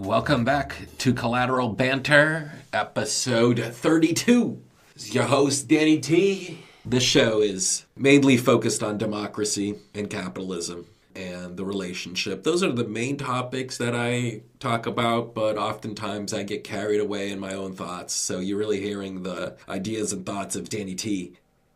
Welcome back to Collateral Banter, episode 32. This is your host, Danny T. This show is mainly focused on democracy and capitalism and the relationship. Those are the main topics that I talk about, but oftentimes I get carried away in my own thoughts. So you're really hearing the ideas and thoughts of Danny T.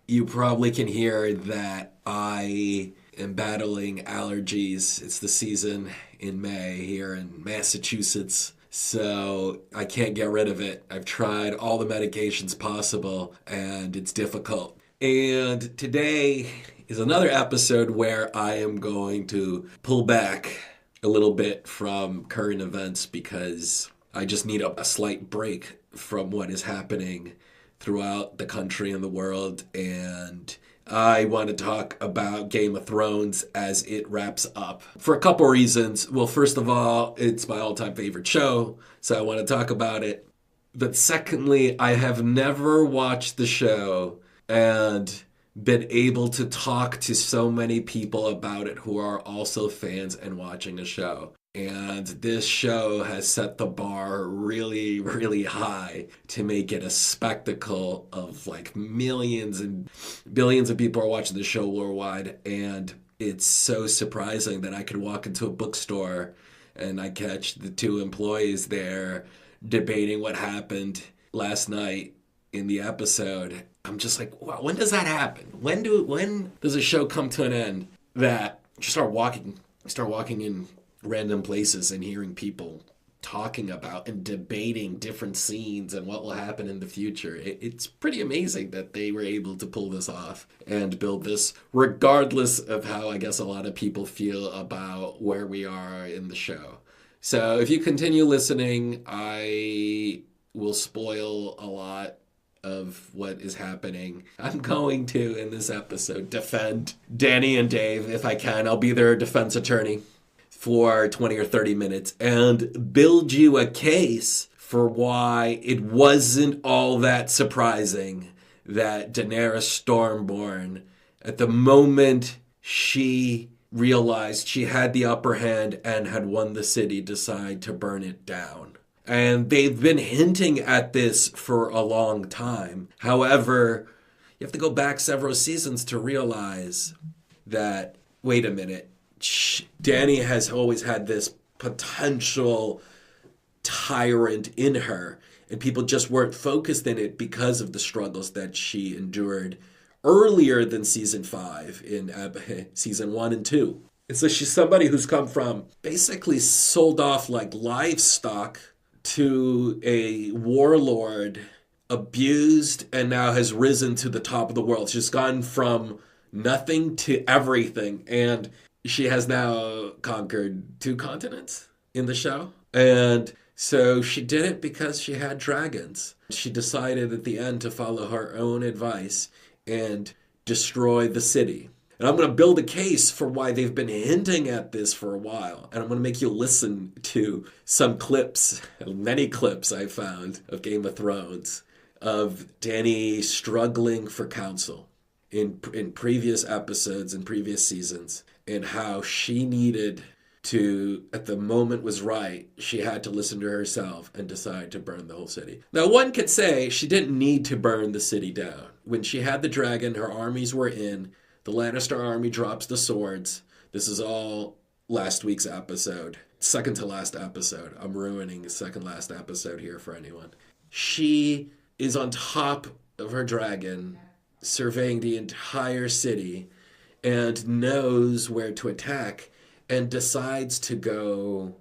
You probably can hear that I am battling allergies. It's the season in May here in Massachusetts, so I can't get rid of it. I've tried all the medications possible, and it's difficult. And today is another episode where I am going to pull back a little bit from current events because I just need a slight break from what is happening throughout the country and the world, and I want to talk about Game of Thrones as it wraps up for a couple reasons. Well, first of all, it's my all-time favorite show, so I want to talk about it. But secondly, I have never watched the show and been able to talk to so many people about it who are also fans and watching the show. And this show has set the bar really, really high to make it a spectacle of like millions and billions of people are watching the show worldwide. And it's so surprising that I could walk into a bookstore and I catch the two employees there debating what happened last night in the episode. I'm just like, wow, when does that happen? When does a show come to an end that you start walking in random places and hearing people talking about and debating different scenes and what will happen in the future? It's pretty amazing that they were able to pull this off and build this, regardless of how I guess a lot of people feel about where we are in the show. So if you continue listening, I will spoil a lot of what is happening. I'm going to, in this episode, defend Dany and Dave if I can. I'll be their defense attorney for 20 or 30 minutes and build you a case for why it wasn't all that surprising that Daenerys Stormborn, at the moment she realized she had the upper hand and had won the city, decide to burn it down. And they've been hinting at this for a long time. However, you have to go back several seasons to realize that, wait a minute, Dany has always had this potential tyrant in her, and people just weren't focused in it because of the struggles that she endured earlier than season 5 in season 1 and 2. And so she's somebody who's come from basically sold off like livestock to a warlord, abused, and now has risen to the top of the world. She's gone from nothing to everything, and she has now conquered 2 continents in the show. And so she did it because she had dragons. She decided at the end to follow her own advice and destroy the city. And I'm going to build a case for why they've been hinting at this for a while. And I'm going to make you listen to some clips, many clips I found of Game of Thrones, of Dany struggling for counsel in previous episodes and previous seasons, and how she needed to, at the moment was right, she had to listen to herself and decide to burn the whole city. Now, one could say she didn't need to burn the city down. When she had the dragon, her armies were in. The Lannister army drops the swords. This is all last week's episode. Second to last episode. I'm ruining the second last episode here for anyone. She is on top of her dragon, surveying the entire city, and knows where to attack, and decides to go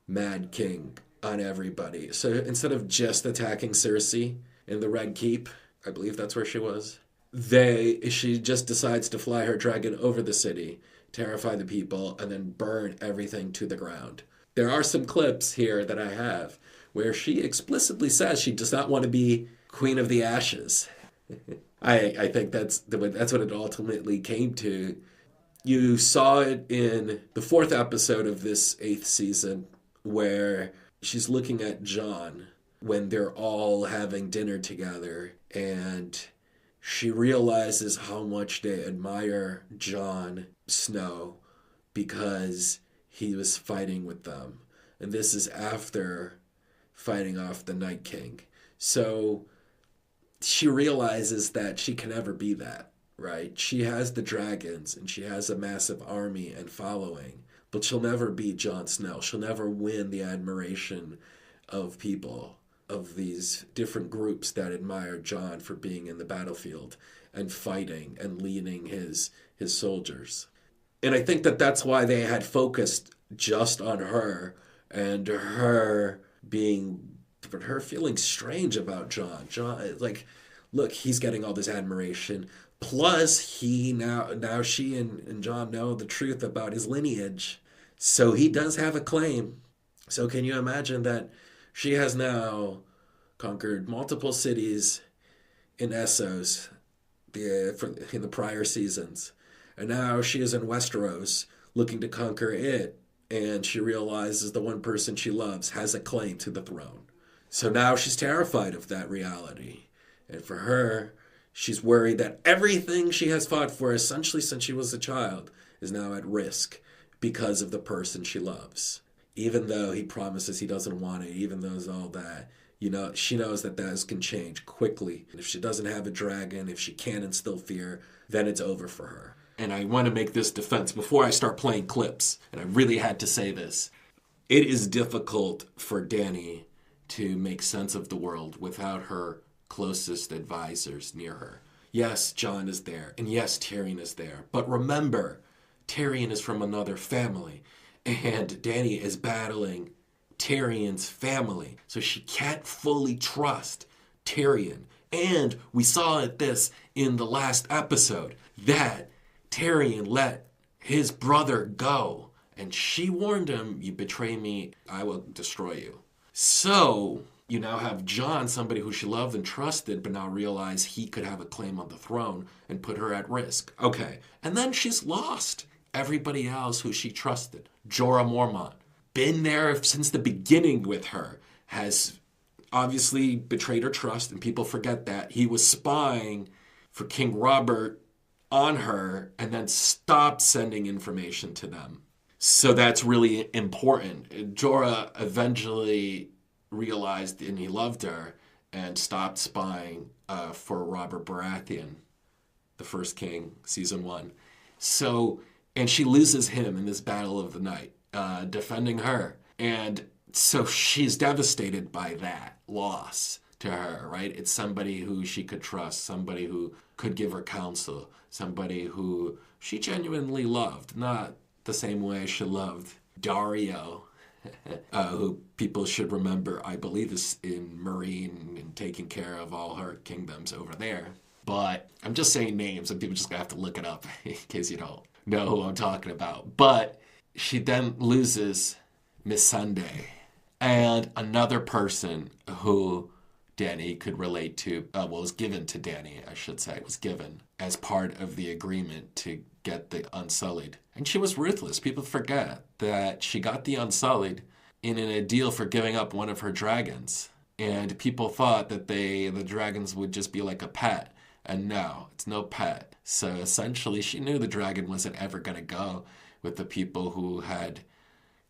Mad King on everybody. So instead of just attacking Cersei in the Red Keep, I believe that's where she was, she just decides to fly her dragon over the city, terrify the people, and then burn everything to the ground. There are some clips here that I have where she explicitly says she does not want to be Queen of the Ashes. I think that's what it ultimately came to. You saw it in the 4th episode of this 8th season where she's looking at Jon when they're all having dinner together, and she realizes how much they admire Jon Snow because he was fighting with them. And this is after fighting off the Night King. So she realizes that she can never be that, right? She has the dragons and she has a massive army and following, but she'll never be Jon Snow. She'll never win the admiration of people, of these different groups that admire Jon for being in the battlefield and fighting and leading his soldiers. And I think that that's why they had focused just on her and her feeling strange about Jon. Jon, like, look, he's getting all this admiration. Plus, now she and Jon know the truth about his lineage. So he does have a claim. So can you imagine that she has now conquered multiple cities in Essos in the prior seasons. And now she is in Westeros looking to conquer it. And she realizes the one person she loves has a claim to the throne. So now she's terrified of that reality. And for her, she's worried that everything she has fought for, essentially since she was a child, is now at risk because of the person she loves. Even though he promises he doesn't want it, even though there's all that, she knows that can change quickly. And if she doesn't have a dragon, if she can't instill fear, then it's over for her. And I want to make this defense before I start playing clips, and I really had to say this. It is difficult for Dany to make sense of the world without her closest advisors near her. Yes, Jon is there, and yes, Tyrion is there. But remember, Tyrion is from another family, and Dany is battling Tyrion's family. So she can't fully trust Tyrion. And we saw this in the last episode, that Tyrion let his brother go. And she warned him, you betray me, I will destroy you. So you now have Jon, somebody who she loved and trusted, but now realize he could have a claim on the throne and put her at risk. Okay, and then she's lost everybody else who she trusted. Jorah Mormont, been there since the beginning with her, has obviously betrayed her trust, and people forget that. He was spying for King Robert on her and then stopped sending information to them. So that's really important. Jorah eventually realized and he loved her and stopped spying for Robert Baratheon, the first king, season 1. So, and she loses him in this battle of the night, defending her. And so she's devastated by that loss to her, right? It's somebody who she could trust, somebody who could give her counsel, somebody who she genuinely loved, not the same way she loved Dario, who people should remember, I believe, is in Meereen and taking care of all her kingdoms over there. But I'm just saying names, and people just gonna have to look it up in case you don't know who I'm talking about. But she then loses Missandei, and another person who Dany could relate to, was given to Dany, I should say, was given as part of the agreement to get the Unsullied. And she was ruthless. People forget that she got the Unsullied in a deal for giving up one of her dragons. And people thought that the dragons would just be like a pet. And no, it's no pet. So essentially, she knew the dragon wasn't ever going to go with the people who had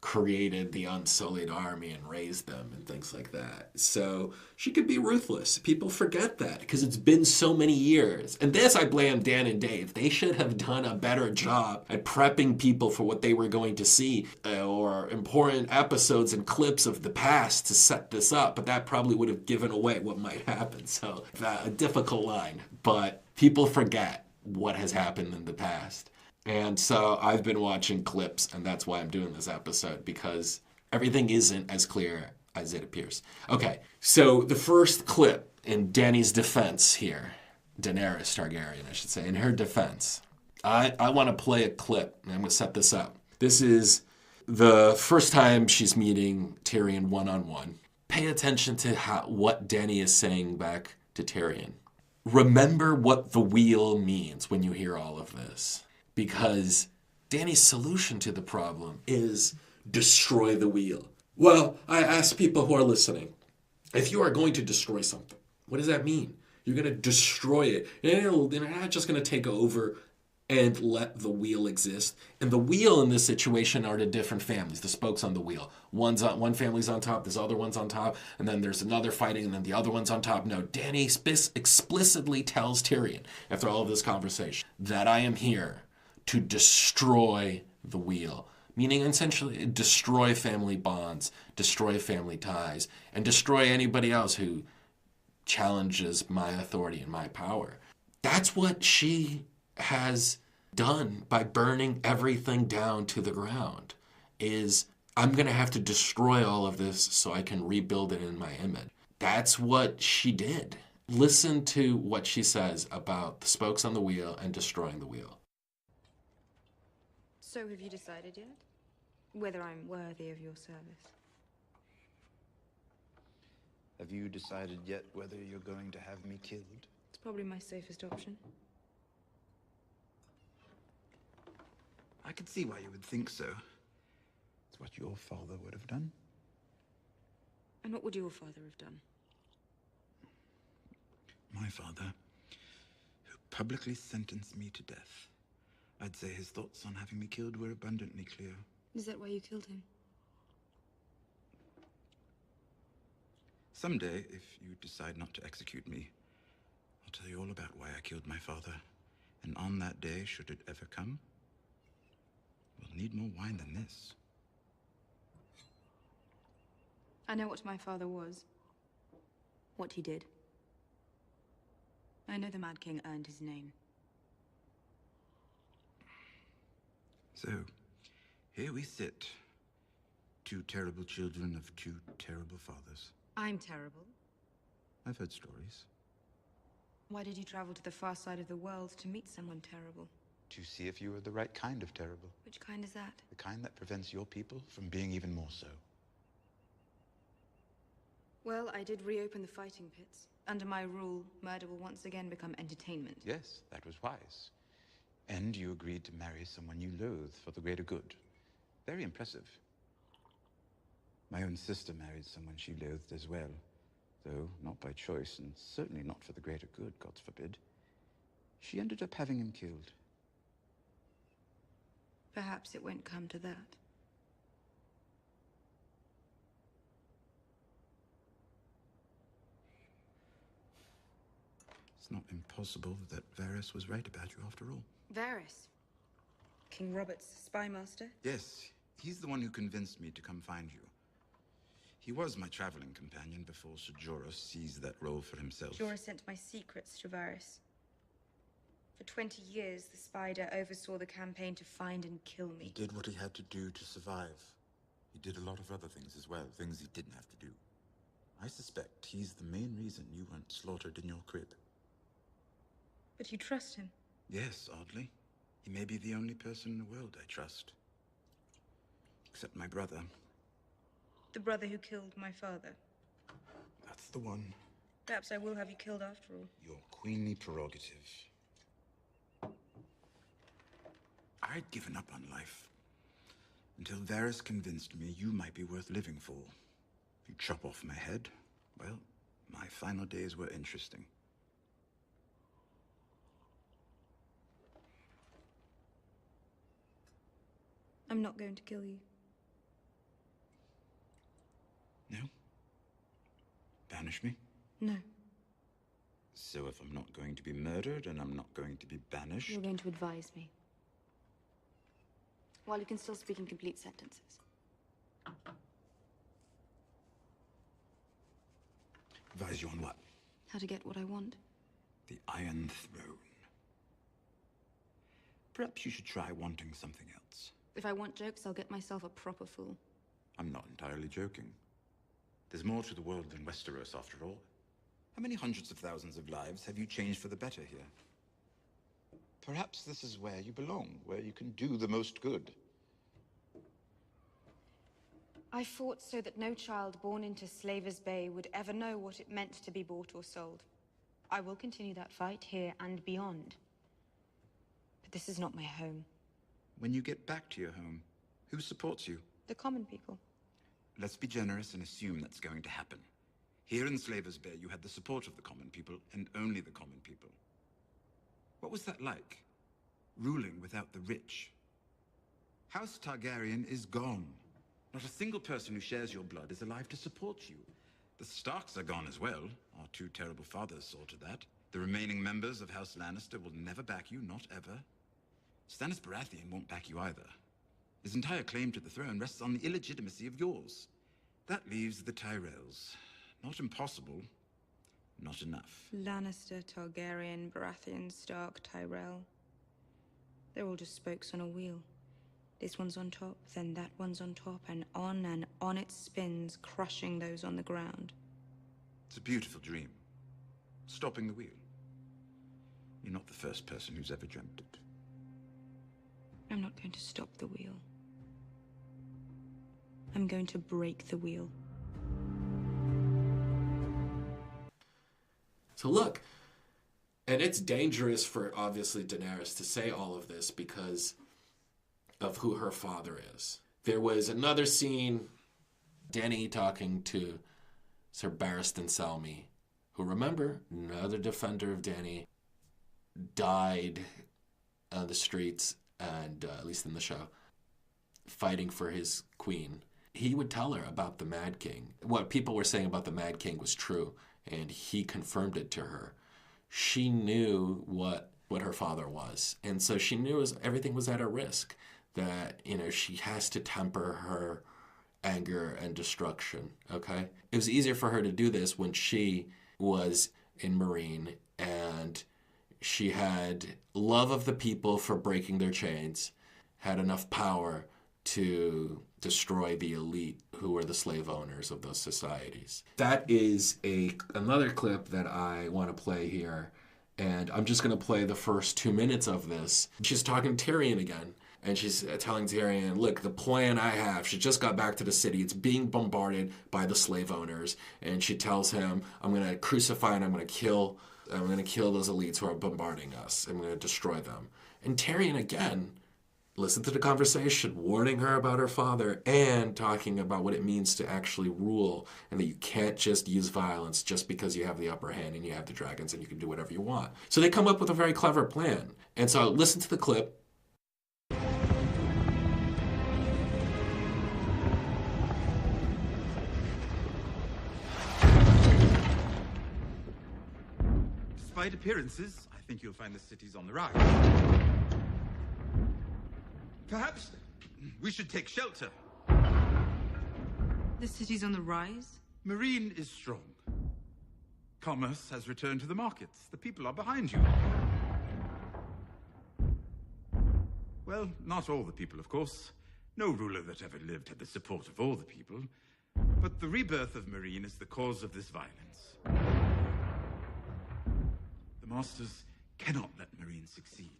created the Unsullied army and raised them and things like that. So she could be ruthless. People forget that because it's been so many years. And this I blame Dan and Dave. They should have done a better job at prepping people for what they were going to see, or important episodes and clips of the past to set this up. But that probably would have given away what might happen. So a difficult line. But people forget what has happened in the past. And so I've been watching clips, and that's why I'm doing this episode, because everything isn't as clear as it appears. Okay, so the first clip in Dany's defense here, Daenerys Targaryen, I should say, in her defense, I want to play a clip, and I'm going to set this up. This is the first time she's meeting Tyrion one-on-one. Pay attention to what Dany is saying back to Tyrion. Remember what the wheel means when you hear all of this. Because Dany's solution to the problem is destroy the wheel. Well, I ask people who are listening, if you are going to destroy something, what does that mean? You're going to destroy it. And they're not just going to take over and let the wheel exist. And the wheel in this situation are the different families, the spokes on the wheel. One family's on top, this other one's on top, and then there's another fighting, and then the other one's on top. No, Dany explicitly tells Tyrion, after all of this conversation, that I am here to destroy the wheel. Meaning, essentially, destroy family bonds, destroy family ties, and destroy anybody else who challenges my authority and my power. That's what she has done by burning everything down to the ground, is I'm going to have to destroy all of this so I can rebuild it in my image. That's what she did. Listen to what she says about the spokes on the wheel and destroying the wheel. So have you decided yet? Whether I'm worthy of your service? Have you decided yet whether you're going to have me killed? It's probably my safest option. I could see why you would think so. It's what your father would have done. And what would your father have done? My father, who publicly sentenced me to death. I'd say his thoughts on having me killed were abundantly clear. Is that why you killed him? Someday, if you decide not to execute me, I'll tell you all about why I killed my father. And on that day, should it ever come, we'll need more wine than this. I know what my father was. What he did. I know the Mad King earned his name. So, here we sit. Two terrible children of two terrible fathers. I'm terrible. I've heard stories. Why did you travel to the far side of the world to meet someone terrible? To see if you were the right kind of terrible. Which kind is that? The kind that prevents your people from being even more so. Well, I did reopen the fighting pits. Under my rule, murder will once again become entertainment. Yes, that was wise. And you agreed to marry someone you loathe for the greater good. Very impressive. My own sister married someone she loathed as well. Though not by choice, and certainly not for the greater good, God forbid. She ended up having him killed. Perhaps it won't come to that. It's not impossible that Varys was right about you after all. Varys? King Robert's spy master? Yes, he's the one who convinced me to come find you. He was my traveling companion before Sir Jorah seized that role for himself. Jorah sent my secrets to Varys. For 20 years, the Spider oversaw the campaign to find and kill me. He did what he had to do to survive. He did a lot of other things as well, things he didn't have to do. I suspect he's the main reason you weren't slaughtered in your crib. But you trust him? Yes, oddly. He may be the only person in the world I trust. Except my brother. The brother who killed my father? That's the one. Perhaps I will have you killed after all. Your queenly prerogative. I'd given up on life. Until Varys convinced me you might be worth living for. You chop off my head, well, my final days were interesting. I'm not going to kill you. No? Banish me? No. So if I'm not going to be murdered and I'm not going to be banished... You're going to advise me. While you can still speak in complete sentences. Advise you on what? How to get what I want. The Iron Throne. Perhaps you should try wanting something else. If I want jokes, I'll get myself a proper fool. I'm not entirely joking. There's more to the world than Westeros, after all. How many hundreds of thousands of lives have you changed for the better here? Perhaps this is where you belong, where you can do the most good. I fought so that no child born into Slaver's Bay would ever know what it meant to be bought or sold. I will continue that fight here and beyond. But this is not my home. When you get back to your home, who supports you? The common people. Let's be generous and assume that's going to happen. Here in Slaver's Bay, you had the support of the common people, and only the common people. What was that like? ruling without the rich. House Targaryen is gone. Not a single person who shares your blood is alive to support you. The Starks are gone as well. Our two terrible fathers saw to that. The remaining members of House Lannister will never back you, not ever. Stannis Baratheon won't back you either. His entire claim to the throne rests on the illegitimacy of yours. That leaves the Tyrells. Not impossible, not enough. Lannister, Targaryen, Baratheon, Stark, Tyrell. They're all just spokes on a wheel. This one's on top, then that one's on top, and on it spins, crushing those on the ground. It's a beautiful dream. Stopping the wheel. You're not the first person who's ever dreamt it. I'm not going to stop the wheel. I'm going to break the wheel. So look, and it's dangerous for, obviously, Daenerys to say all of this because of who her father is. There was another scene, Dany talking to Sir Barristan Selmy, who, remember, another defender of Dany, died on the streets, and at least in the show, fighting for his queen. He would tell her about the Mad King. What people were saying about the Mad King was true, and he confirmed it to her. She knew what her father was, and so she knew everything was at a risk, that, she has to temper her anger and destruction, okay? It was easier for her to do this when she was in Meereen, and she had love of the people for breaking their chains, had enough power to destroy the elite who were the slave owners of those societies. That is another clip that I want to play here, and I'm just going to play the first 2 minutes of this. She's talking to Tyrion again, and she's telling Tyrion, look, the plan I have, she just got back to the city, it's being bombarded by the slave owners, and she tells him, I'm going to crucify and I'm going to kill those elites who are bombarding us. I'm going to destroy them. And Tyrion, again, listened to the conversation, warning her about her father and talking about what it means to actually rule, and that you can't just use violence just because you have the upper hand and you have the dragons and you can do whatever you want. So they come up with a very clever plan. And so listen to the clip. Despite appearances, I think you'll find the city's on the rise. Perhaps we should take shelter. The city's on the rise? Meereen is strong. Commerce has returned to the markets. The people are behind you. Well, not all the people, of course. No ruler that ever lived had the support of all the people. But the rebirth of Meereen is the cause of this violence. The Masters cannot let Meereen succeed.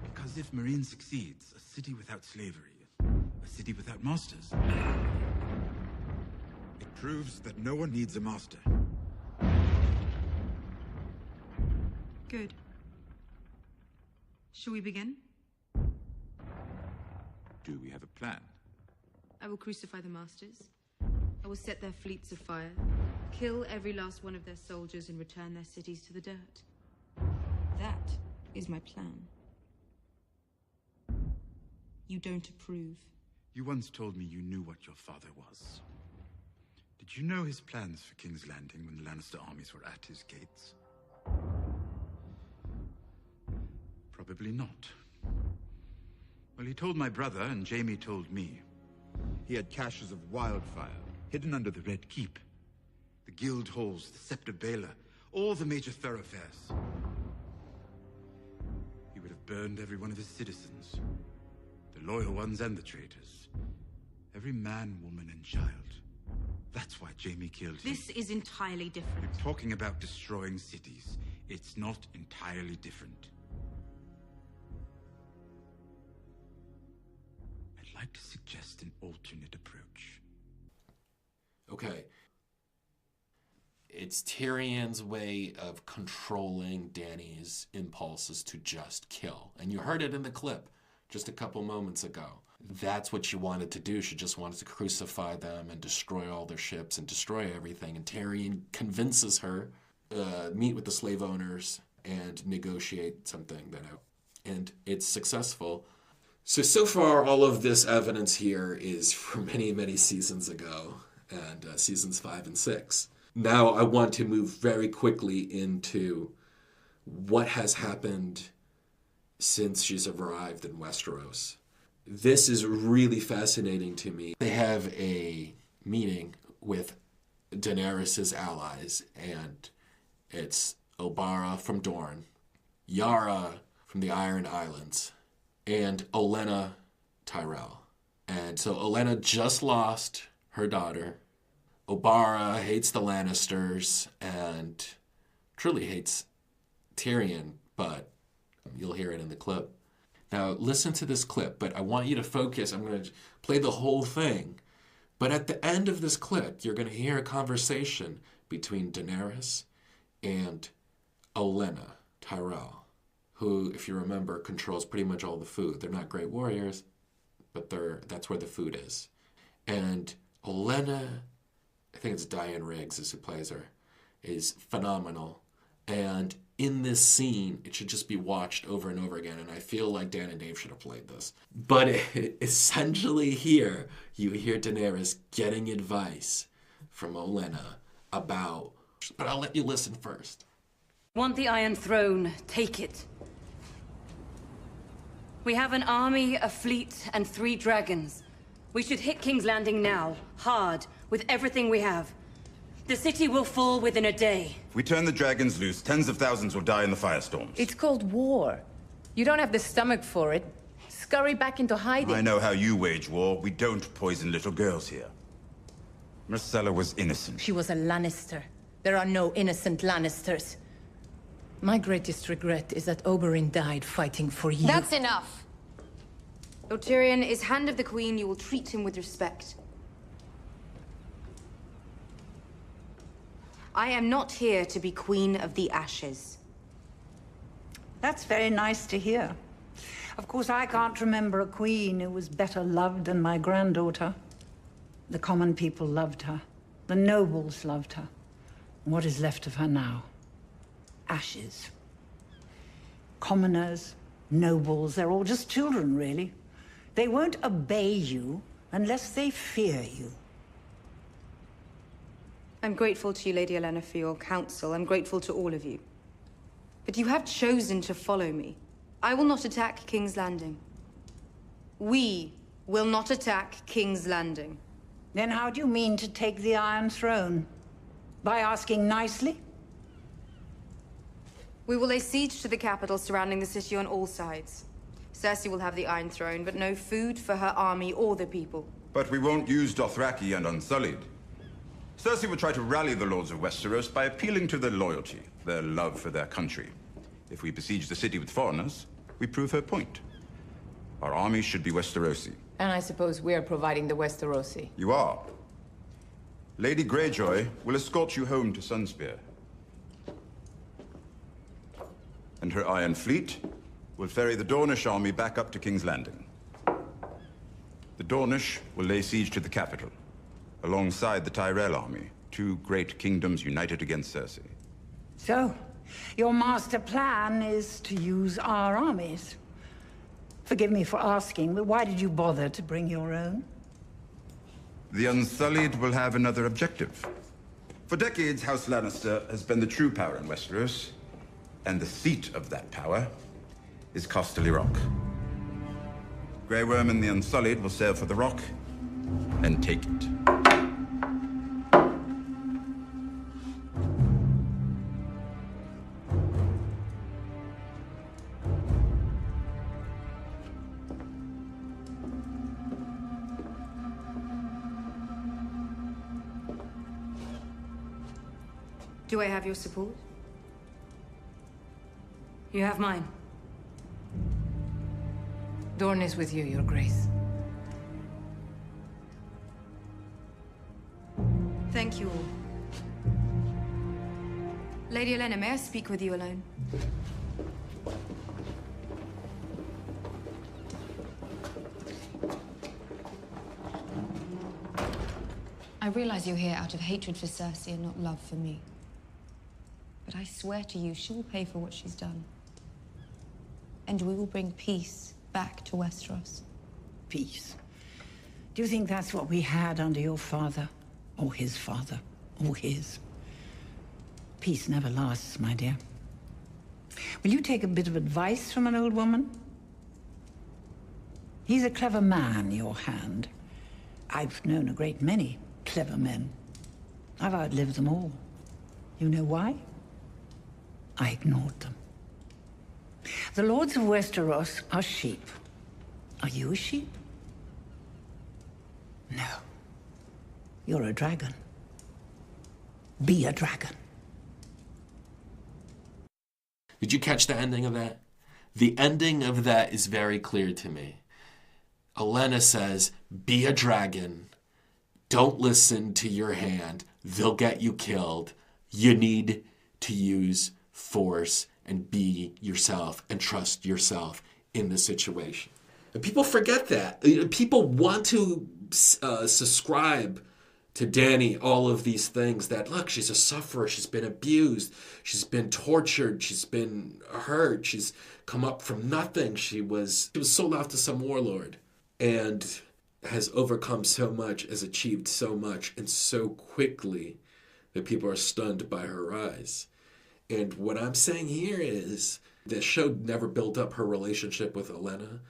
Because if Meereen succeeds, a city without slavery, a city without masters, it proves that no one needs a master. Good. Shall we begin? Do we have a plan? I will crucify the masters. I will set their fleets afire, kill every last one of their soldiers, and return their cities to the dirt. That is my plan. You don't approve. You once told me you knew what your father was. Did you know his plans for King's Landing when the Lannister armies were at his gates? Probably not. Well, he told my brother, and Jaime told me. He had caches of wildfire hidden under the Red Keep. The guild halls, the Sept of Baelor, all the major thoroughfares. He would have burned every one of his citizens. The loyal ones and the traitors. Every man, woman, and child. That's why Jaime killed him. This is entirely different. You're talking about destroying cities. It's not entirely different. I'd like to suggest an alternate approach. Okay. It's Tyrion's way of controlling Dany's impulses to just kill. And you heard it in the clip just a couple moments ago. That's what she wanted to do. She just wanted to crucify them and destroy all their ships and destroy everything. And Tyrion convinces her, meet with the slave owners and negotiate something out. and it's successful. So far, all of this evidence here is from many, many seasons ago, and seasons 5 and 6. Now I want to move very quickly into what has happened since she's arrived in Westeros. This is really fascinating to me. They have a meeting with Daenerys' allies, and it's Obara from Dorne, Yara from the Iron Islands, and Olenna Tyrell. And so Olenna just lost her daughter. Obara hates the Lannisters and truly hates Tyrion, but you'll hear it in the clip. Now, listen to this clip, but I want you to focus. I'm going to play the whole thing. But at the end of this clip, you're going to hear a conversation between Daenerys and Olenna Tyrell, who, if you remember, controls pretty much all the food. They're not great warriors, but that's where the food is. And Olenna, I think it's Diane Riggs is who plays her, is phenomenal. And in this scene, it should just be watched over and over again, and I feel like Dan and Dave should have played this. But essentially here, you hear Daenerys getting advice from Olenna about... But I'll let you listen first. Want the Iron Throne, take it. We have an army, a fleet, and 3 dragons. We should hit King's Landing now, hard, with everything we have. The city will fall within a day. If we turn the dragons loose, tens of thousands will die in the firestorms. It's called war. You don't have the stomach for it. Scurry back into hiding. I know how you wage war. We don't poison little girls here. Myrcella was innocent. She was a Lannister. There are no innocent Lannisters. My greatest regret is that Oberyn died fighting for you. That's enough! Lord Tyrion is Hand of the Queen. You will treat him with respect. I am not here to be Queen of the Ashes. That's very nice to hear. Of course, I can't remember a queen who was better loved than my granddaughter. The common people loved her. The nobles loved her. What is left of her now? Ashes. Commoners, nobles, they're all just children, really. They won't obey you unless they fear you. I'm grateful to you, Lady Olenna, for your counsel. I'm grateful to all of you. But you have chosen to follow me. I will not attack King's Landing. We will not attack King's Landing. Then how do you mean to take the Iron Throne? By asking nicely? We will lay siege to the capital surrounding the city on all sides. Cersei will have the Iron Throne, but no food for her army or the people. But we won't use Dothraki and Unsullied. Cersei will try to rally the lords of Westeros by appealing to their loyalty, their love for their country. If we besiege the city with foreigners, we prove her point. Our army should be Westerosi. And I suppose we are providing the Westerosi. You are. Lady Greyjoy will escort you home to Sunspear. And her Iron Fleet will ferry the Dornish army back up to King's Landing. The Dornish will lay siege to the capital, alongside the Tyrell army, 2 great kingdoms united against Cersei. So, your master plan is to use our armies. Forgive me for asking, but why did you bother to bring your own? The Unsullied will have another objective. For decades, House Lannister has been the true power in Westeros, and the seat of that power is Casterly Rock. Grey Worm and the Unsullied will sail for the Rock and take it. Do I have your support? You have mine. Dorne is with you, Your Grace. Thank you all. Lady Olenna, may I speak with you alone? I realize you're here out of hatred for Cersei and not love for me. But I swear to you, she will pay for what she's done. and we will bring peace back to Westeros. Peace. Do you think that's what we had under your father? Or his father? Or his? Peace never lasts, my dear. Will you take a bit of advice from an old woman? He's a clever man, your hand. I've known a great many clever men. I've outlived them all. You know why? I ignored them. The lords of Westeros are sheep. Are you a sheep? No. You're a dragon. Be a dragon. Did you catch the ending of that? The ending of that is very clear to me. Olenna says, be a dragon. Don't listen to your hand. They'll get you killed. You need to use force and be yourself and trust yourself in the situation. And people forget that. People want to subscribe to Dany all of these things that, look, she's a sufferer, she's been abused, she's been tortured, she's been hurt, she's come up from nothing, she was sold off to some warlord and has overcome so much, has achieved so much, and so quickly that people are stunned by her rise. And what I'm saying here is the show never built up her relationship with Olenna.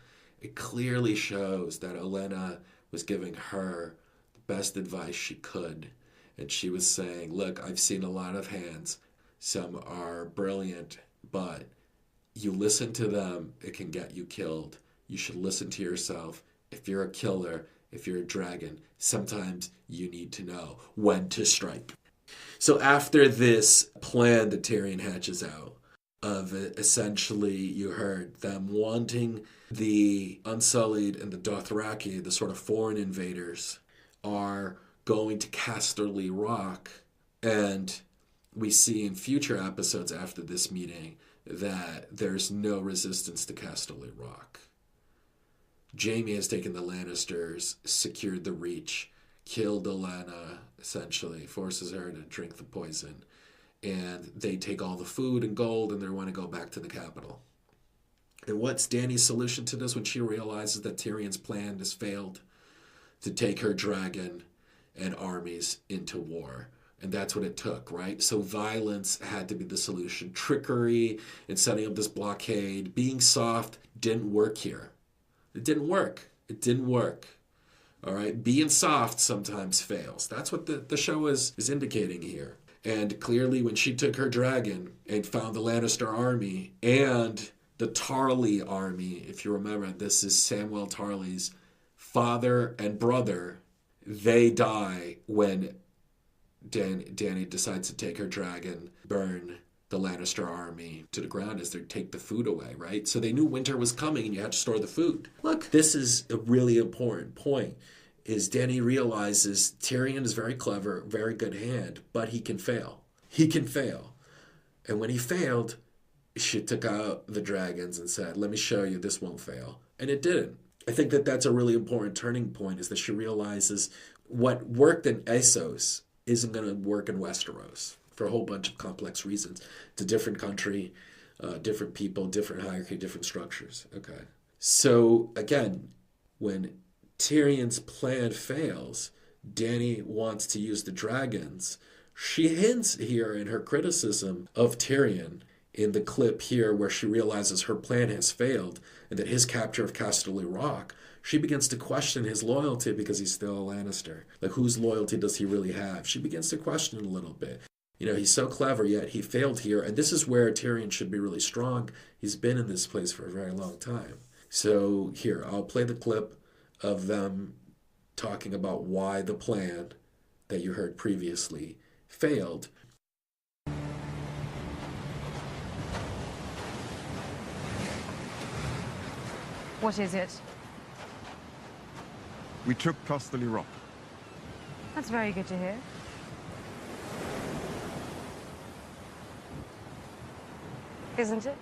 It clearly shows that Olenna was giving her the best advice she could. And she was saying, look, I've seen a lot of hands. Some are brilliant, but you listen to them, it can get you killed. You should listen to yourself. If you're a killer, if you're a dragon, sometimes you need to know when to strike. So after this plan that Tyrion hatches out of essentially, you heard them wanting the Unsullied and the Dothraki, the sort of foreign invaders, are going to Casterly Rock. And we see in future episodes after this meeting that there's no resistance to Casterly Rock. Jaime has taken the Lannisters, secured the Reach, killed Olenna, essentially, forces her to drink the poison, and they take all the food and gold and they want to go back to the capital. And what's Dany's solution to this when she realizes that Tyrion's plan has failed? To take her dragon and armies into war. And that's what it took, right? So violence had to be the solution. Trickery and setting up this blockade, being soft, didn't work here. It didn't work. It didn't work. All right? Being soft sometimes fails. That's what the show is indicating here. And clearly when she took her dragon and found the Lannister army and the Tarly army, if you remember, this is Samwell Tarly's father and brother, they die when Dany decides to take her dragon, burn the Lannister army to the ground as they take the food away, right? So they knew winter was coming and you had to store the food. Look, this is a really important point, is Dany realizes Tyrion is very clever, very good hand, but he can fail. He can fail. And when he failed, she took out the dragons and said, let me show you this won't fail. And it didn't. I think that that's a really important turning point, is that she realizes what worked in Essos isn't going to work in Westeros for a whole bunch of complex reasons. It's a different country, different people, different hierarchy, different structures. Okay. So again, when Tyrion's plan fails, Dany wants to use the dragons. She hints here in her criticism of Tyrion in the clip here where she realizes her plan has failed and that his capture of Casterly Rock, she begins to question his loyalty because he's still a Lannister. Like, whose loyalty does he really have? She begins to question it a little bit. You know, he's so clever, yet he failed here. And this is where Tyrion should be really strong. He's been in this place for a very long time. So here, I'll play the clip of them talking about why the plan that you heard previously failed. What is it? We took Casterly Rock. That's very good to hear. Isn't it?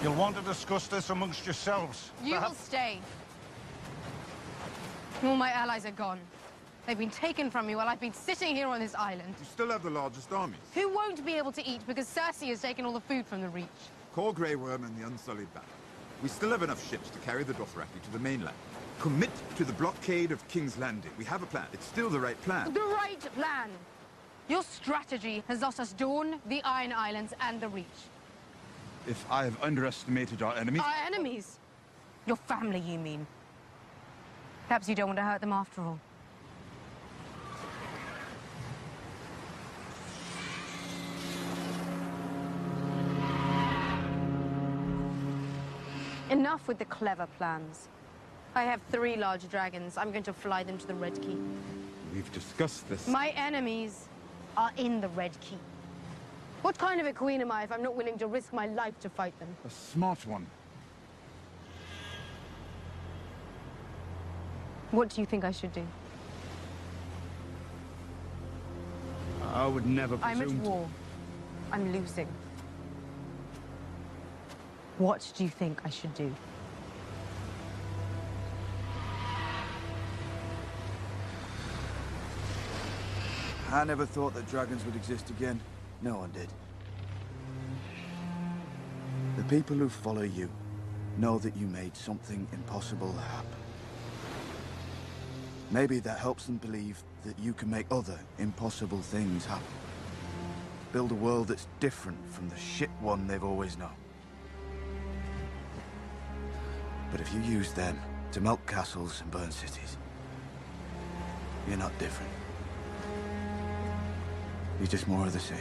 You'll want to discuss this amongst yourselves. You will stay. All my allies are gone. They've been taken from me while I've been sitting here on this island. You still have the largest armies. Who won't be able to eat because Cersei has taken all the food from the Reach? Call Grey Worm and the Unsullied back. We still have enough ships to carry the Dothraki to the mainland. Commit to the blockade of King's Landing. We have a plan. It's still the right plan. The right plan! Your strategy has lost us Dawn, the Iron Islands, and the Reach. If I have underestimated our enemies... Our enemies? Your family, you mean? Perhaps you don't want to hurt them after all. Enough with the clever plans. I have 3 large dragons. I'm going to fly them to the Red Keep. We've discussed this. My enemies are in the Red Keep. What kind of a queen am I if I'm not willing to risk my life to fight them? A smart one. What do you think I should do? I would never I'm presume at war. I'm losing. What do you think I should do? I never thought that dragons would exist again. No one did. The people who follow you know that you made something impossible happen. Maybe that helps them believe that you can make other impossible things happen. Build a world that's different from the shit one they've always known. But if you use them to melt castles and burn cities, you're not different. You're just more of the same.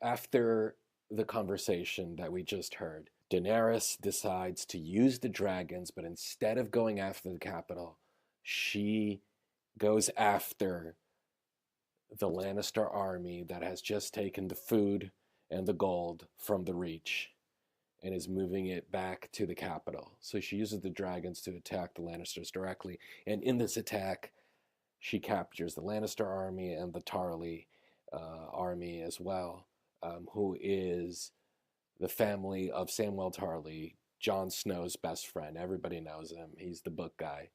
After the conversation that we just heard, Daenerys decides to use the dragons, but instead of going after the capital, she goes after the Lannister army that has just taken the food and the gold from the Reach and is moving it back to the capital. So she uses the dragons to attack the Lannisters directly. And in this attack, she captures the Lannister army and the Tarly army as well, who is the family of Samwell Tarly, Jon Snow's best friend. Everybody knows him. He's the book guy.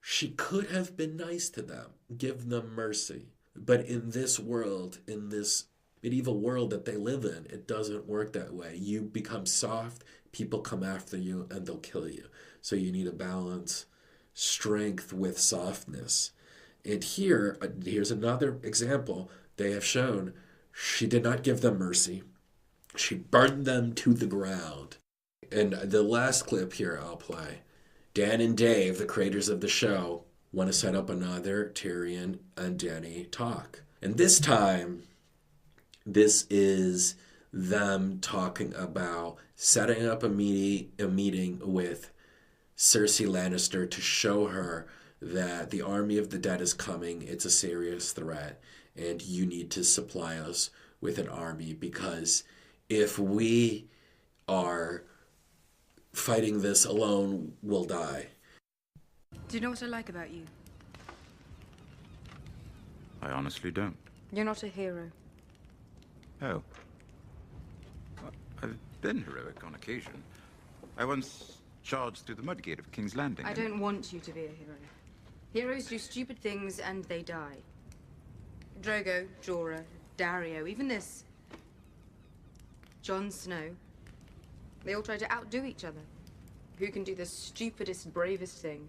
She could have been nice to them, give them mercy. But in this world, in this medieval world that they live in, it doesn't work that way. You become soft, people come after you, and they'll kill you. So you need to balance strength with softness. And here's another example. They have shown she did not give them mercy. She burned them to the ground. And the last clip here I'll play. Dan and Dave, the creators of the show, want to set up another Tyrion and Dany talk. And this time, this is them talking about setting up a meeting with Cersei Lannister to show her that the army of the dead is coming. It's a serious threat, and you need to supply us with an army, because if we are fighting this alone, we'll die. Do you know what I like about you? I honestly don't. You're not a hero. Oh. Well, I've been heroic on occasion. I once charged through the Mudgate of King's Landing. I don't want you to be a hero. Heroes do stupid things and they die. Drogo, Jorah, Dario, even this Jon Snow. They all try to outdo each other. Who can do the stupidest, bravest thing?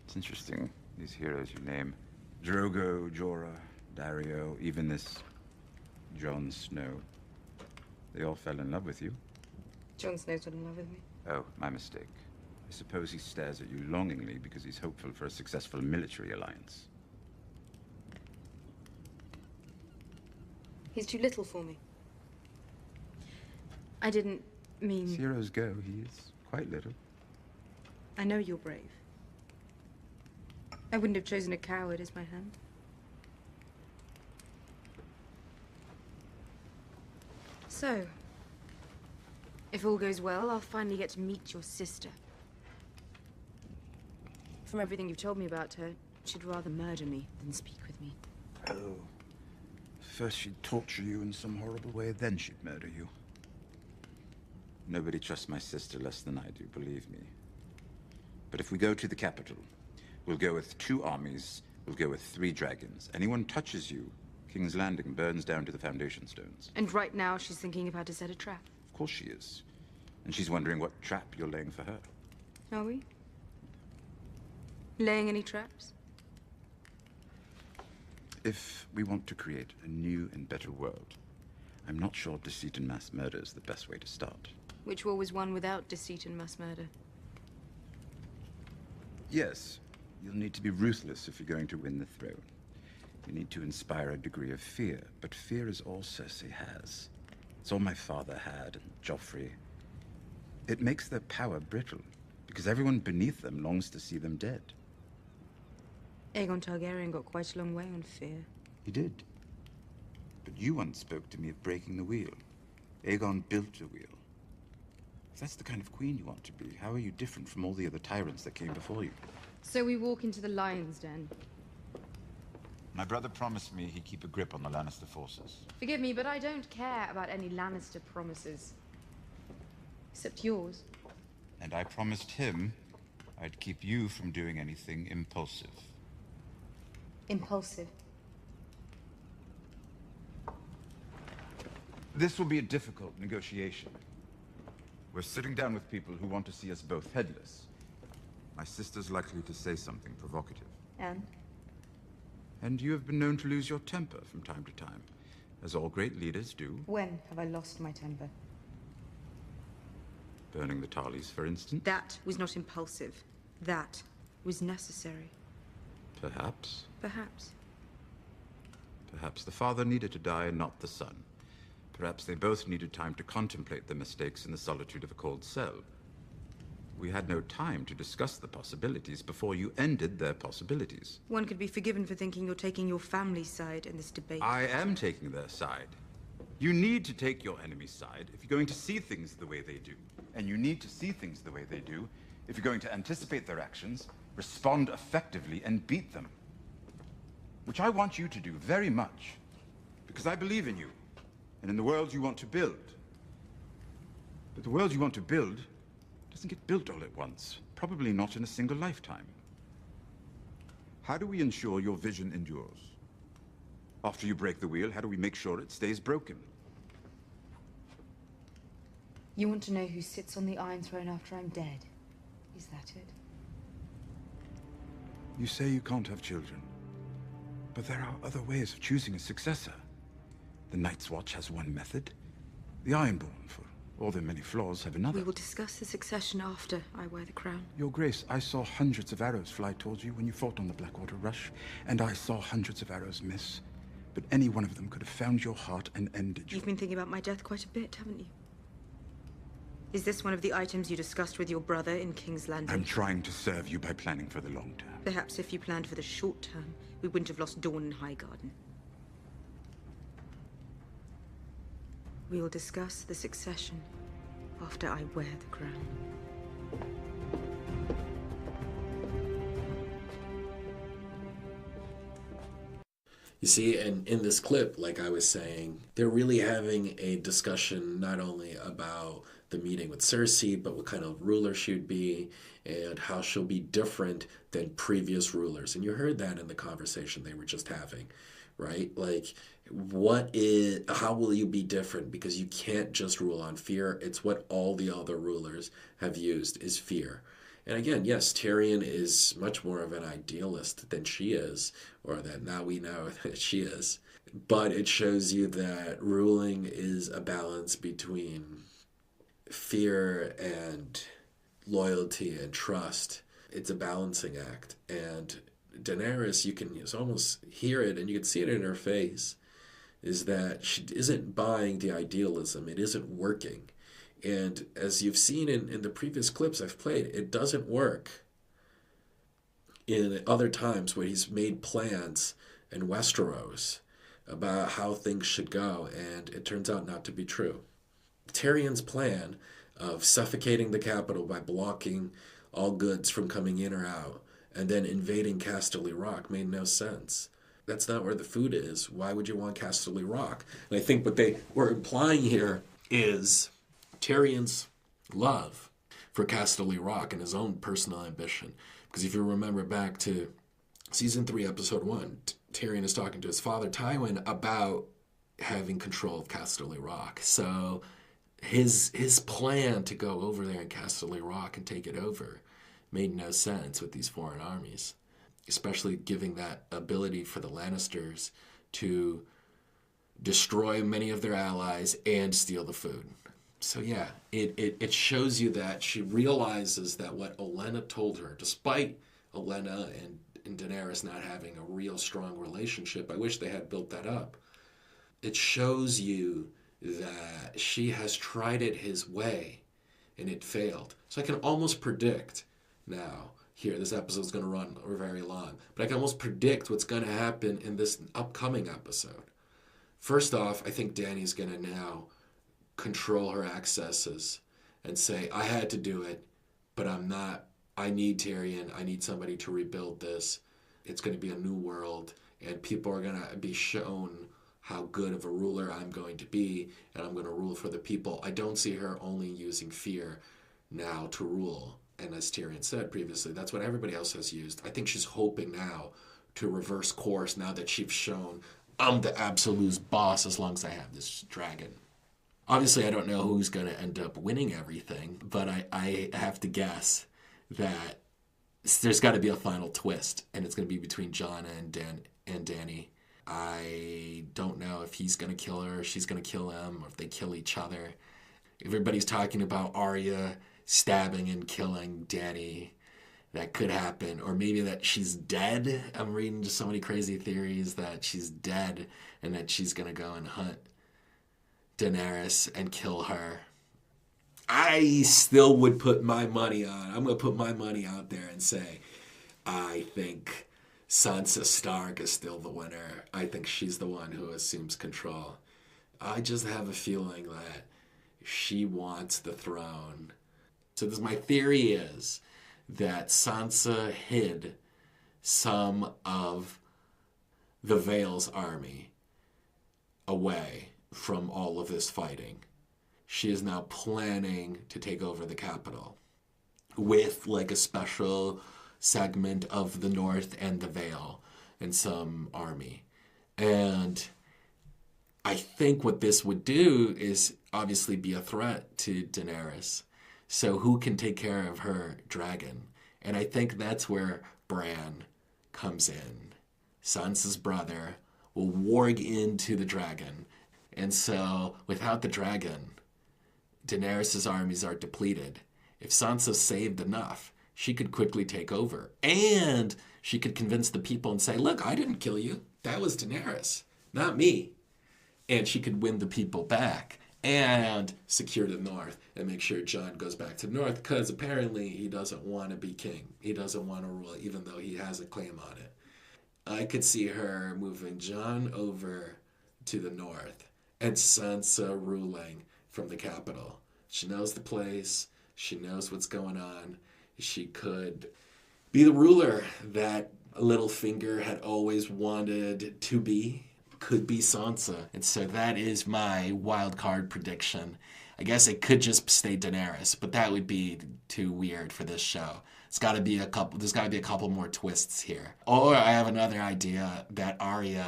It's interesting, these heroes you name. Drogo, Jorah, Dario, even this Jon Snow. They all fell in love with you. Jon Snow's not in love with me. Oh, my mistake. I suppose he stares at you longingly because he's hopeful for a successful military alliance. He's too little for me. I didn't mean... As heroes go, he is quite little. I know you're brave. I wouldn't have chosen a coward as my hand. So, if all goes well, I'll finally get to meet your sister. From everything you've told me about her, she'd rather murder me than speak with me. Oh. First she'd torture you in some horrible way, then she'd murder you. Nobody trusts my sister less than I do, believe me. But if we go to the capital, we'll go with 2 armies, we'll go with 3 dragons. Anyone touches you, King's Landing burns down to the foundation stones. And right now she's thinking of how to set a trap. Of course she is. And she's wondering what trap you're laying for her. Are we? Laying any traps? If we want to create a new and better world, I'm not sure deceit and mass murder is the best way to start. Which war was won without deceit and mass murder? Yes, you'll need to be ruthless if you're going to win the throne. You need to inspire a degree of fear, but fear is all Cersei has. It's all my father had, and Joffrey. It makes their power brittle, because everyone beneath them longs to see them dead. Aegon Targaryen got quite a long way on fear. He did. But you once spoke to me of breaking the wheel. Aegon built a wheel. If that's the kind of queen you want to be, how are you different from all the other tyrants that came before you? So we walk into the lion's den. My brother promised me he'd keep a grip on the Lannister forces. Forgive me, but I don't care about any Lannister promises. Except yours. And I promised him I'd keep you from doing anything impulsive. Impulsive. This will be a difficult negotiation. We're sitting down with people who want to see us both headless. My sister's likely to say something provocative. And you have been known to lose your temper from time to time, as all great leaders do. When have I lost my temper? Burning the Tarleys, for instance. That was not impulsive. That was necessary. Perhaps. Perhaps. Perhaps the father needed to die and not the son. Perhaps they both needed time to contemplate their mistakes in the solitude of a cold cell. We had no time to discuss the possibilities before you ended their possibilities. One could be forgiven for thinking you're taking your family's side in this debate. I am taking their side. You need to take your enemy's side if you're going to see things the way they do. And you need to see things the way they do if you're going to anticipate their actions, respond effectively, and beat them. Which I want you to do very much, because I believe in you, and in the world you want to build. But the world you want to build doesn't get built all at once, probably not in a single lifetime. How do we ensure your vision endures? After you break the wheel, how do we make sure it stays broken? You want to know who sits on the Iron Throne after I'm dead? Is that it? You say you can't have children, but there are other ways of choosing a successor. The Night's Watch has one method. The Ironborn, for all their many flaws, have another. We will discuss the succession after I wear the crown. Your Grace, I saw hundreds of arrows fly towards you when you fought on the Blackwater Rush, and I saw hundreds of arrows miss. But any one of them could have found your heart and ended you. You've been thinking about my death quite a bit, haven't you? Is this one of the items you discussed with your brother in King's Landing? I'm trying to serve you by planning for the long term. Perhaps if you planned for the short term, we wouldn't have lost Dawn and Highgarden. We will discuss the succession after I wear the crown. You see, and in this clip, like I was saying, they're really having a discussion not only about the meeting with Cersei, but what kind of ruler she'd be and how she'll be different than previous rulers. And you heard that in the conversation they were just having, right? Like, how will you be different? Because you can't just rule on fear. It's what all the other rulers have used, is fear. And again, yes, Tyrion is much more of an idealist than she is, or that now we know that she is. But it shows you that ruling is a balance between fear and loyalty and trust. It's a balancing act. And Daenerys, you can almost hear it and you can see it in her face, is that she isn't buying the idealism. It isn't working. And as you've seen in the previous clips I've played, it doesn't work in other times where he's made plans in Westeros about how things should go, and it turns out not to be true. Tyrion's plan of suffocating the capital by blocking all goods from coming in or out, and then invading Casterly Rock made no sense. That's not where the food is. Why would you want Casterly Rock? And I think what they were implying here is Tyrion's love for Casterly Rock and his own personal ambition. Because if you remember back to Season 3, Episode 1, Tyrion is talking to his father, Tywin, about having control of Casterly Rock. So his plan to go over there in Casterly Rock and take it over made no sense with these foreign armies, especially giving that ability for the Lannisters to destroy many of their allies and steal the food. So yeah, it shows you that she realizes that what Olenna told her, despite Olenna and Daenerys not having a real strong relationship, I wish they had built that up. It shows you that she has tried it his way and it failed. So I can almost predict now, here, this episode's going to run very long, but I can almost predict what's going to happen in this upcoming episode. First off, I think Dany's going to now control her accesses and say, I had to do it, but I'm not. I need Tyrion. I need somebody to rebuild this. It's going to be a new world, and people are going to be shown how good of a ruler I'm going to be, and I'm going to rule for the people. I don't see her only using fear now to rule. And as Tyrion said previously, that's what everybody else has used. I think she's hoping now to reverse course now that she's shown I'm the absolute boss as long as I have this dragon. Obviously, I don't know who's going to end up winning everything, but I have to guess that there's got to be a final twist, and it's going to be between Jon and Dany. I don't know if he's going to kill her, or she's going to kill him, or if they kill each other. Everybody's talking about Arya stabbing and killing Dany. That could happen. Or maybe that she's dead. I'm reading just so many crazy theories that she's dead and that she's going to go and hunt Daenerys and kill her. I still would put my money on. I'm going to put my money out there and say I think Sansa Stark is still the winner. I think she's the one who assumes control. I just have a feeling that she wants the throne. So my theory is that Sansa hid some of the Vale's army away from all of this fighting. She is now planning to take over the capital with like a special segment of the North and the Vale and some army. And I think what this would do is obviously be a threat to Daenerys. So who can take care of her dragon? And I think that's where Bran comes in. Sansa's brother will warg into the dragon. And so without the dragon, Daenerys' armies are depleted. If Sansa saved enough, she could quickly take over. And she could convince the people and say, look, I didn't kill you. That was Daenerys, not me. And she could win the people back and secure the North and make sure Jon goes back to the North, because apparently he doesn't want to be king. He doesn't want to rule, even though he has a claim on it. I could see her moving Jon over to the North and Sansa ruling from the capital. She knows the place. She knows what's going on. She could be the ruler that Littlefinger had always wanted to be. Could be Sansa. And so that is my wild card prediction. I guess it could just stay Daenerys, but that would be too weird for this show. There's got to be a couple more twists here. Or I have another idea that Arya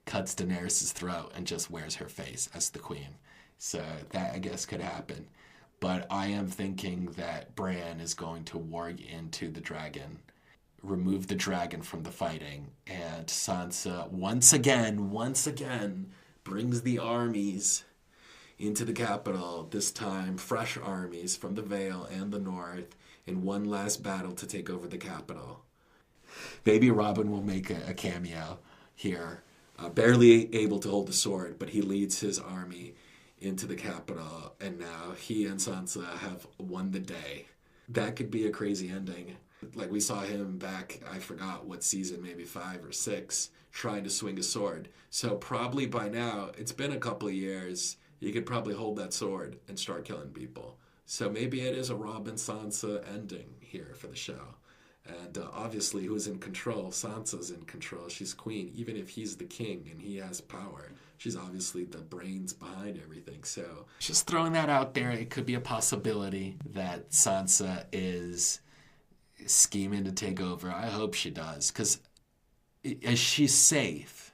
cuts Daenerys' throat and just wears her face as the queen. So that, I guess, could happen. But I am thinking that Bran is going to warg into the dragon, remove the dragon from the fighting, and Sansa once again brings the armies into the capital, this time fresh armies from the Vale and the North, in one last battle to take over the capital. Maybe Robin will make a cameo here, barely able to hold the sword, but he leads his army into the capital, and now he and Sansa have won the day. That could be a crazy ending. Like we saw him back, I forgot what season, maybe 5 or 6, trying to swing a sword. So probably by now, it's been a couple of years, you could probably hold that sword and start killing people. So maybe it is a Robin Sansa ending here for the show. And obviously, who's in control? Sansa's in control. She's queen. Even if he's the king and he has power, she's obviously the brains behind everything. So just throwing that out there, it could be a possibility that Sansa is scheming to take over. I hope she does, because she's safe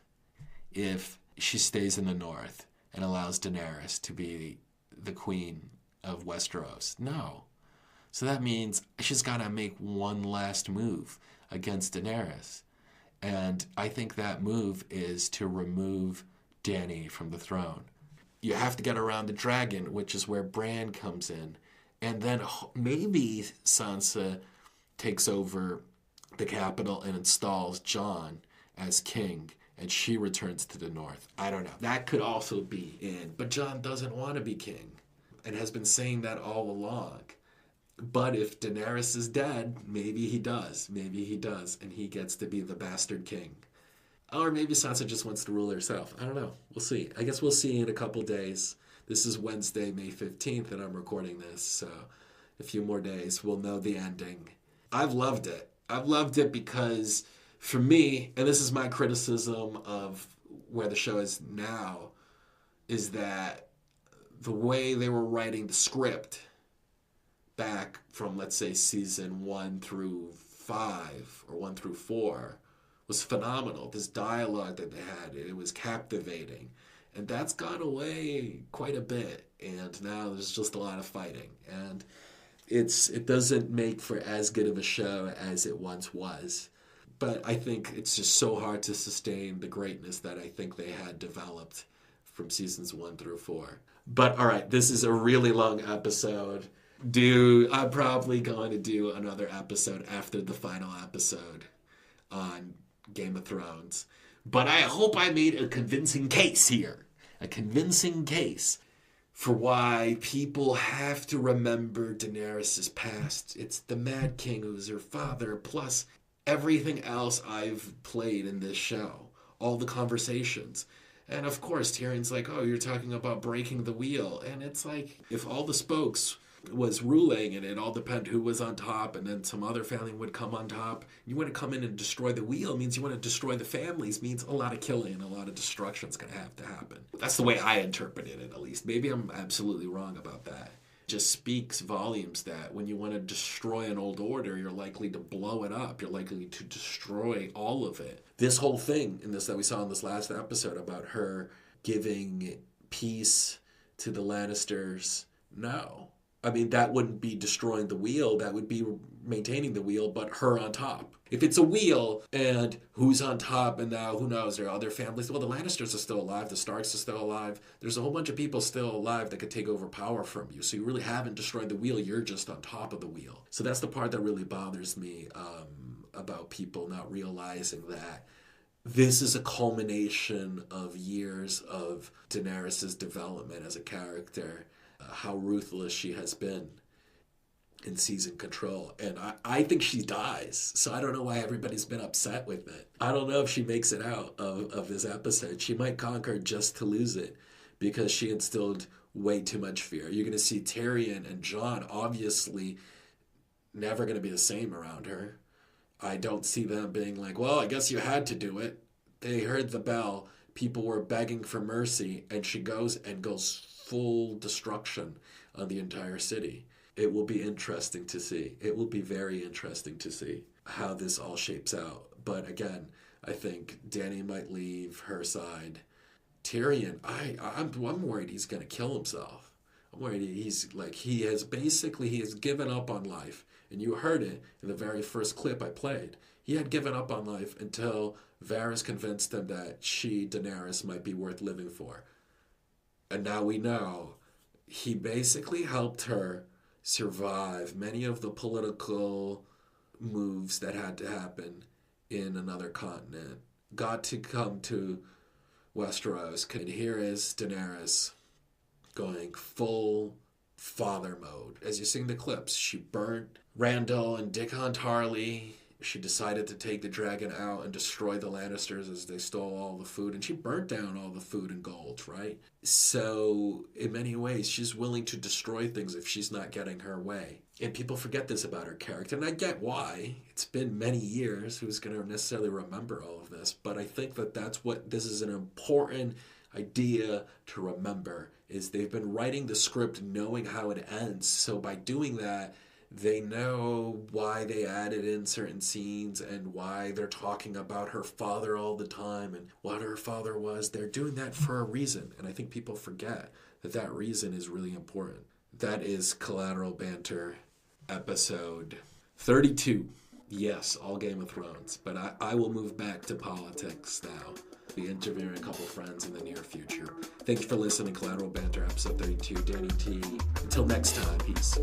if she stays in the north and allows Daenerys to be the queen of Westeros. No. So that means she's got to make one last move against Daenerys. And I think that move is to remove Dany from the throne. You have to get around the dragon, which is where Bran comes in. And then maybe Sansa takes over the capital and installs Jon as king, and she returns to the north. I don't know. That could also be in. But Jon doesn't want to be king and has been saying that all along. But if Daenerys is dead, maybe he does. Maybe he does, and he gets to be the bastard king. Or maybe Sansa just wants to rule herself. I don't know. We'll see. I guess we'll see in a couple days. This is Wednesday, May 15th, and I'm recording this, so a few more days, we'll know the ending. I've loved it. I've loved it because, for me, and this is my criticism of where the show is now, is that the way they were writing the script back from, let's say, season 1 through 5 or 1 through 4 was phenomenal. This dialogue that they had, it was captivating. And that's gone away quite a bit. And now there's just a lot of fighting. And it doesn't make for as good of a show as it once was. But I think it's just so hard to sustain the greatness that I think they had developed from seasons 1 through 4. But all right, this is a really long episode. I'm probably going to do another episode after the final episode on Game of Thrones. But I hope I made a convincing case here. A convincing case for why people have to remember Daenerys' past. It's the Mad King who's her father, plus everything else I've played in this show. All the conversations. And of course, Tyrion's like, oh, you're talking about breaking the wheel. And it's like, if all the spokes was ruling and it all depended who was on top, and then some other family would come on top. You want to come in and destroy the wheel means you want to destroy the families, means a lot of killing and a lot of destruction is going to have to happen. That's the way I interpreted it, at least. Maybe I'm absolutely wrong about that. It just speaks volumes that when you want to destroy an old order, you're likely to blow it up. You're likely to destroy all of it. This whole thing in this that we saw in this last episode about her giving peace to the Lannisters, no. I mean, that wouldn't be destroying the wheel. That would be maintaining the wheel, but her on top. If it's a wheel and who's on top, and now who knows, there are other families. Well, the Lannisters are still alive. The Starks are still alive. There's a whole bunch of people still alive that could take over power from you. So you really haven't destroyed the wheel. You're just on top of the wheel. So that's the part that really bothers me about people not realizing that this is a culmination of years of Daenerys' development as a character. How ruthless she has been in season control. And I think she dies. So I don't know why everybody's been upset with it. I don't know if she makes it out of this episode. She might conquer just to lose it because she instilled way too much fear. You're going to see Tyrion and Jon obviously never going to be the same around her. I don't see them being like, well, I guess you had to do it. They heard the bell. People were begging for mercy. And she goes full destruction on the entire city. It will be interesting to see. It will be very interesting to see how this all shapes out. But again, I think Dany might leave her side. Tyrion, I'm worried he's going to kill himself. I'm worried he has given up on life. And you heard it in the very first clip I played. He had given up on life until Varys convinced him that Daenerys, might be worth living for. And now we know he basically helped her survive many of the political moves that had to happen in another continent. Got to come to Westeros. And here is Daenerys going full father mode. As you see in the clips, she burnt Randall and Dickon Tarly She decided to take the dragon out and destroy the Lannisters as they stole all the food, and she burnt down all the food and gold, right? So in many ways, she's willing to destroy things if she's not getting her way. And people forget this about her character, and I get why. It's been many years. Who's going to necessarily remember all of this? But I think that this is an important idea to remember, is they've been writing the script knowing how it ends. So by doing that, they know why they added in certain scenes and why they're talking about her father all the time and what her father was. They're doing that for a reason. And I think people forget that reason is really important. That is Collateral Banter, episode 32. Yes, all Game of Thrones. But I will move back to politics now. Be interviewing a couple friends in the near future. Thank you for listening. Collateral Banter, episode 32. Danny T. Until next time, peace.